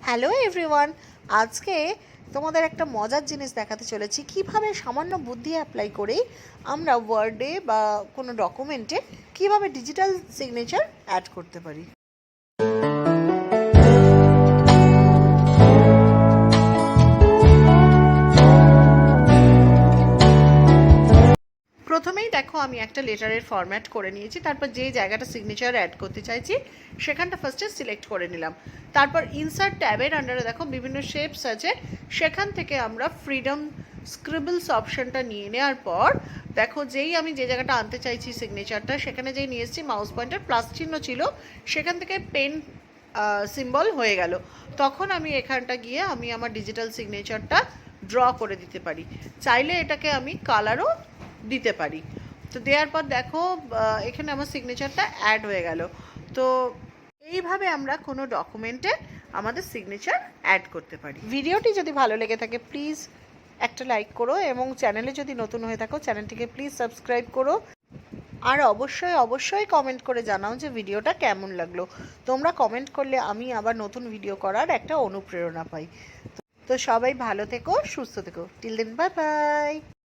Hello everyone, আজকে তোমাদের একটা মজার জিনিস দেখাতে চলেছি কিভাবে সামান্য বুদ্ধি অ্যাপ্লাই করেই আমরা ওয়ার্ডে বা কোনো ডকুমেন্টে কিভাবে ডিজিটাল সিগনেচার অ্যাড করতে পারি। প্রথমেই দেখো আমি একটা লেটারের ফরম্যাট করে নিয়েছি, তারপর যে জায়গাটা সিগনেচার অ্যাড করতে চাইছি সেখানটা ফার্স্টে সিলেক্ট করে নিলাম। তারপর ইনসার্ট ট্যাবের আন্ডারে দেখো বিভিন্ন শেপস আছে, সেখান থেকে আমরা ফ্রিডম স্ক্রিবলস অপশনটা নিয়ে নেওয়ার পর দেখো যেই আমি যে জায়গাটা আনতে চাইছি সিগনেচারটা, সেখানে যেই নিয়ে এসেছি মাউস পয়েন্টার প্লাস চিহ্ন ছিল, সেখান থেকে পেন সিম্বল হয়ে গেল। তখন আমি এখানটা গিয়ে আমি আমার ডিজিটাল সিগনেচারটা ড্র করে দিতে পারি। চাইলে এটাকে আমি কালারও দিতে পারি। তো দেওয়ার পর দেখো এখানে আমার সিগনেচারটা অ্যাড হয়ে গেল। তো এইভাবে আমরা কোনো ডকুমেন্টে আমাদের সিগনেচার অ্যাড করতে পারি। ভিডিওটি যদি ভালো লেগে থাকে প্লিজ একটা লাইক করো, এবং চ্যানেলে যদি নতুন হয়ে থাকো চ্যানেলটিকে প্লিজ সাবস্ক্রাইব করো। আর অবশ্যই অবশ্যই কমেন্ট করে জানাও যে ভিডিওটা কেমন লাগলো। তোমরা কমেন্ট করলে আমি আবার নতুন ভিডিও করার একটা অনুপ্রেরণা পাই। তো সবাই ভালো থেকো, সুস্থ থেকো। Till then, bye by.